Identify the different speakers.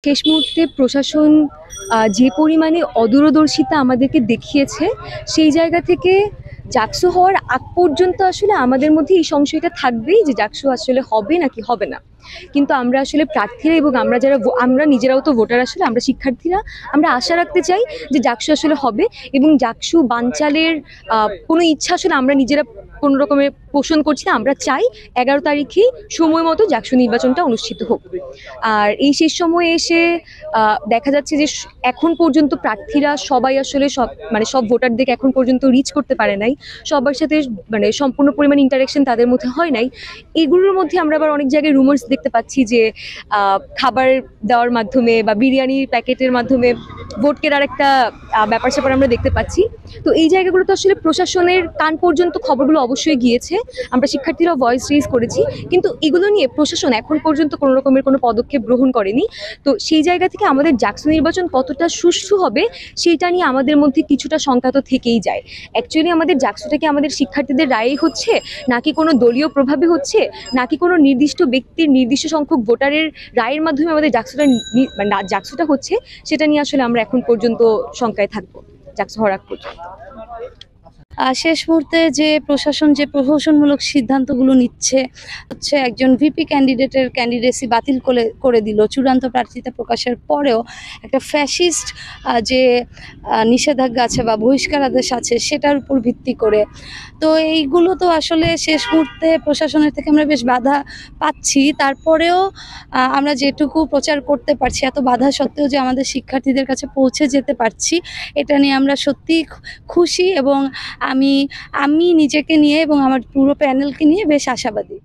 Speaker 1: শেষ মুহূর্তে প্রশাসন যে পরিমাণে অদূরদর্শিতা আমাদেরকে দেখিয়েছে, সেই জায়গা থেকে জাকসু হওয়ার আগ পর্যন্ত আসলে আমাদের মধ্যে এই সংশয়টা থাকবেই যে জাকসু আসলে হবে নাকি হবে না। কিন্তু আমরা আসলে প্রার্থীরা এবং আমরা যারা আমরা নিজেরাও তো ভোটার, আসলে আমরা শিক্ষার্থীরা আমরা আশা রাখতে চাই যে জাকসু আসলে হবে এবং জাকসু বানচালের কোনো ইচ্ছা আসলে আমরা নিজেরা কোনো রকমের পোষণ করছি না। আমরা চাই 11 তারিখে সময় মতো জাকসু নির্বাচনটা অনুষ্ঠিত হোক। আর এই শেষ সময়ে এসে দেখা যাচ্ছে যে এখন পর্যন্ত প্রার্থীরা সবাই আসলে সব ভোটারদেরকে এখন পর্যন্ত রিচ করতে পারে নাই, সবার সাথে সম্পূর্ণ পরিমাণ ইন্টারাকশন তাদের মধ্যে হয় নাই। এগুলোর মধ্যে আমরা আবার অনেক জায়গায় রুমার্স দেখতে পাচ্ছি যে খাবার দেওয়ার মাধ্যমে বা বিরিয়ানির প্যাকেটের মাধ্যমে ভোট কেনার একটা ব্যাপার স্যাপার আমরা দেখতে পাচ্ছি। তো এই জায়গাগুলো তো আসলে প্রশাসনের কান পর্যন্ত খবরগুলো অবশ্যই গিয়েছে, আমরা শিক্ষার্থীরা ভয়েস রেজ করেছি, কিন্তু এগুলো নিয়ে প্রশাসন এখন পর্যন্ত কোনো রকমের কোনো পদক্ষেপ গ্রহণ করেনি। তো সেই জায়গা থেকে আমাদের জাকসু নির্বাচন কতটা সুষ্ঠু হবে সেইটা নিয়ে আমাদের মধ্যে কিছুটা শঙ্কা তো থেকেই যায়। অ্যাকচুয়ালি আমাদের জাকসুটা কি আমাদের শিক্ষার্থীদের রায়েই হচ্ছে, নাকি কোনো দলীয় প্রভাবে হচ্ছে, নাকি কোনো নির্দিষ্ট ব্যক্তির নির্দিষ্ট সংখ্যক ভোটারের রায়ের মাধ্যমে আমাদের জাকসুটা হচ্ছে, সেটা নিয়ে আসলে আমরা এখন পর্যন্ত শঙ্কায় থাকবো জাকসু হওয়ার আগ পর্যন্ত।
Speaker 2: শেষ মুহূর্তে যে প্রহসনমূলক সিদ্ধান্তগুলো নিচ্ছে হচ্ছে একজন ভিপি ক্যান্ডিডেটের ক্যান্ডিডেসি বাতিল করে দিল চূড়ান্ত প্রার্থিতা প্রকাশের পরেও একটা ফ্যাসিস্ট যে নিষেধাজ্ঞা আছে বা বহিষ্কারাদেশ আছে সেটার উপর ভিত্তি করে। তো এইগুলো তো আসলে শেষ মুহূর্তে প্রশাসনের থেকে আমরা বেশ বাধা পাচ্ছি। তারপরেও আমরা যেটুকু প্রচার করতে পারছি, এত বাধা সত্ত্বেও যে আমাদের শিক্ষার্থীদের কাছে পৌঁছে যেতে পারছি, এটা নিয়ে আমরা সত্যিই খুশি এবং আমি নিজেকে নিয়ে এবং আমার পুরো প্যানেলকে নিয়ে বেশ আশাবাদী।